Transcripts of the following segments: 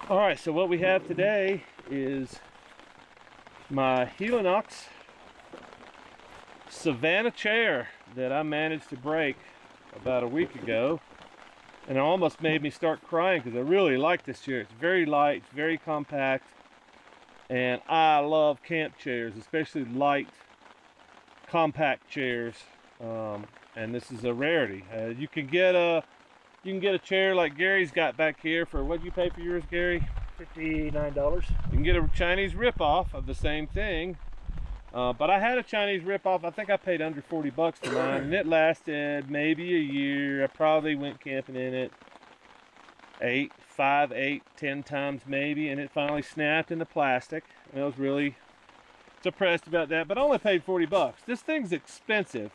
All right, so what we have today is my Helinox Savanna chair that I managed to break about a week ago, and it almost made me start crying because I really like this chair. It's very light, it's very compact, and I love camp chairs, especially light, compact chairs. And this is a rarity. You can get a chair like Gary's got back here for, what'd you pay for yours, Gary? $59. You can get a Chinese ripoff of the same thing. But I had a Chinese ripoff. I think I paid under 40 bucks for mine, and it lasted maybe a year. I probably went camping in it 10 times maybe, and it finally snapped into plastic. And I was really depressed about that, but I only paid 40 bucks. This thing's expensive,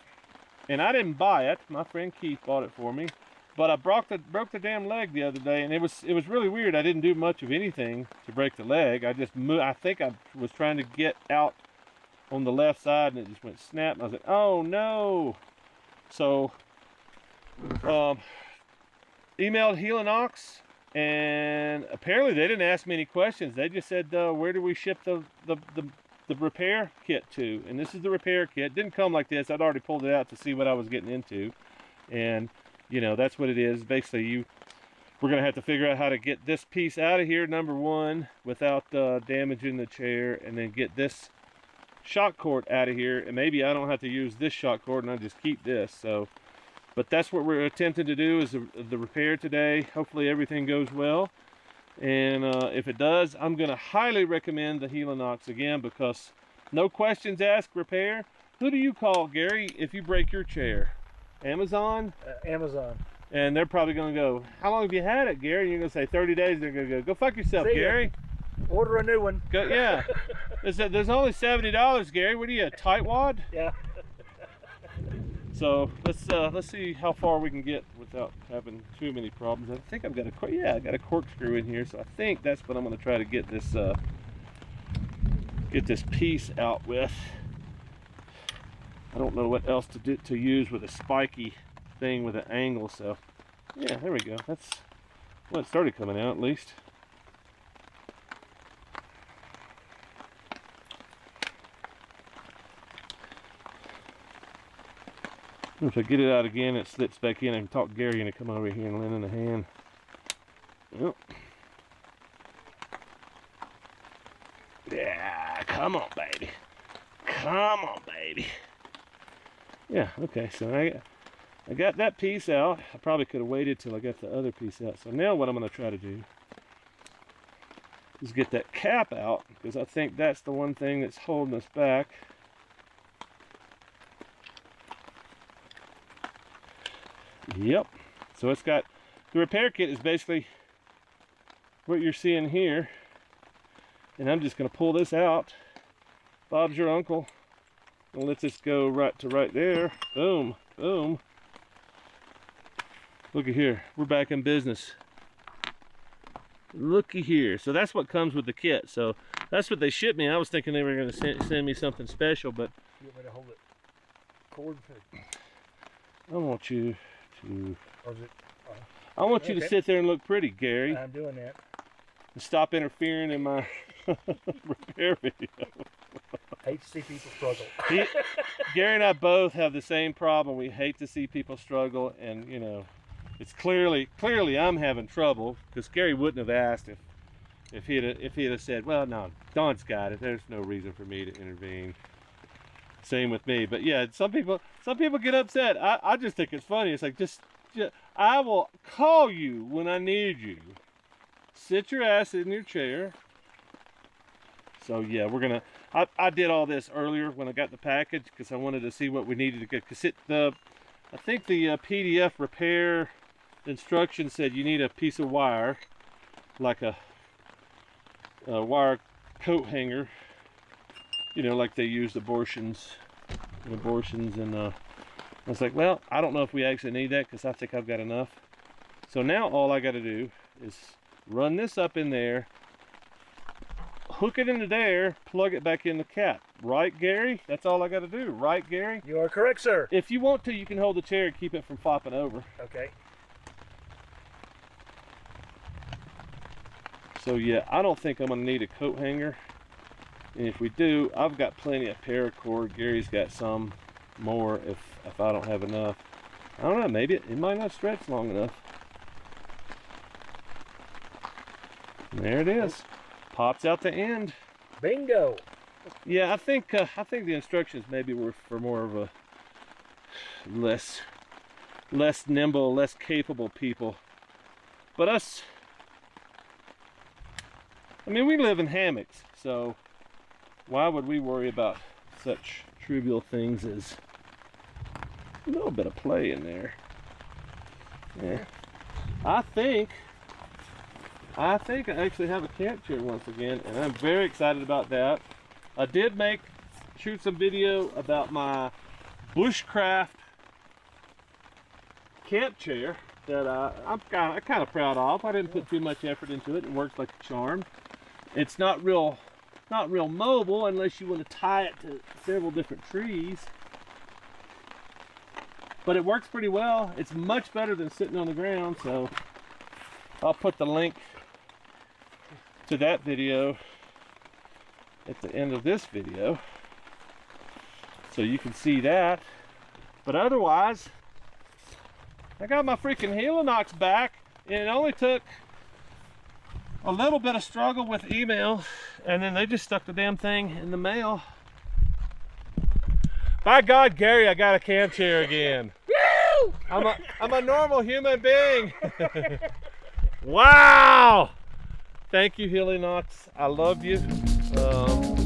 and I didn't buy it. My friend Keith bought it for me. But I broke the damn leg the other day, and it was really weird. I didn't do much of anything to break the leg. I just moved. I think I was trying to get out on the left side, and it just went snap. And I was like, oh no. So emailed Helinox, and apparently they didn't ask me any questions. They just said, where do we ship the repair kit to? And this is the repair kit. It didn't come like this. I'd already pulled it out to see what I was getting into, and you know, that's what it is. Basically, we're gonna have to figure out how to get this piece out of here, number one, without damaging the chair, and then get this shock cord out of here. And maybe I don't have to use this shock cord, and I just keep this. So, but that's what we're attempting to do, is the repair today. Hopefully everything goes well, and if it does, I'm gonna highly recommend the Helinox again, because no questions asked repair. Who do you call, Gary, if you break your chair? Amazon? Amazon. And they're probably going to go, how long have you had it, Gary? And you're going to say 30 days. They're going to go fuck yourself, See ya. Gary. Order a new one. Go, yeah. There's only $70, Gary. What are you, a tightwad? Yeah. So let's see how far we can get without having too many problems. I think I've got I got a corkscrew in here, so I think that's what I'm going to try to get this piece out with. I don't know what else to use with a spiky thing with an angle, so yeah, there we go. That's, well, it started coming out at least. If I get it out again, it slips back in. I can talk Gary into come over here and lend in a hand. Yep. Yeah, come on, baby. Come on, baby. Yeah, okay, so I got that piece out. I probably could have waited till I got the other piece out. So now what I'm going to try to do is get that cap out, because I think that's the one thing that's holding us back. Yep. So it's got, the repair kit is basically what you're seeing here. And I'm just going to pull this out. Bob's your uncle. And let this go right there. Boom, boom. Looky here, we're back in business. Looky here. So that's what comes with the kit. So that's what they shipped me. I was thinking they were going to send me something special, but You want me to hold it? Cord? I want you to. Or is it? I want you to sit there and look pretty, Gary. I'm doing that. And stop interfering in my repair video. Hate to see people struggle. Gary and I both have the same problem. We hate to see people struggle, and you know, it's clearly I'm having trouble, because Gary wouldn't have asked if he'd have said, well, no, Don's got it. There's no reason for me to intervene. Same with me. But yeah, some people get upset. I just think it's funny. It's like, just I will call you when I need you. Sit your ass in your chair. So yeah, we're gonna. I did all this earlier when I got the package, because I wanted to see what we needed to get. Because I think the PDF repair instructions said you need a piece of wire, like a wire coat hanger. You know, like they used abortions, and I was like, well, I don't know if we actually need that, because I think I've got enough. So now all I got to do is run this up in there, hook it into there, plug it back in the cap. Right, Gary? That's all I got to do. Right, Gary? You are correct, sir. If you want to, you can hold the chair and keep it from flopping over. Okay. So yeah, I don't think I'm gonna need a coat hanger. And if we do, I've got plenty of paracord. Gary's got some more if I don't have enough. I don't know, maybe it might not stretch long enough. And there it is. Pops out the end. Bingo. Yeah, I think the instructions maybe were for more of a less nimble, less capable people. But us, I mean, we live in hammocks, so why would we worry about such trivial things as a little bit of play in there? Yeah. I think I actually have a camp chair once again, and I'm very excited about that. I did shoot some video about my bushcraft camp chair that I'm kind of proud of. I didn't put too much effort into it. It works like a charm. It's not real mobile unless you want to tie it to several different trees. But it works pretty well. It's much better than sitting on the ground, so I'll put the link to that video at the end of this video so you can see that. But otherwise, I got my freaking Helinox back, and it only took a little bit of struggle with email, and then they just stuck the damn thing in the mail. By God, Gary, I got a camp chair again. I'm a normal human being. Wow! Thank you, Helinox. I love you.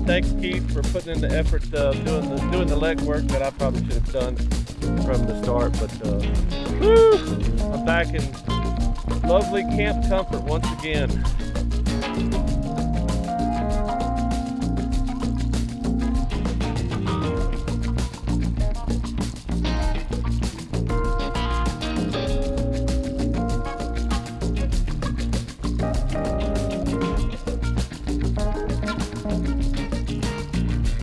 Thanks, Keith, for putting in the effort doing the legwork that I probably should have done from the start. But I'm back in lovely camp comfort once again.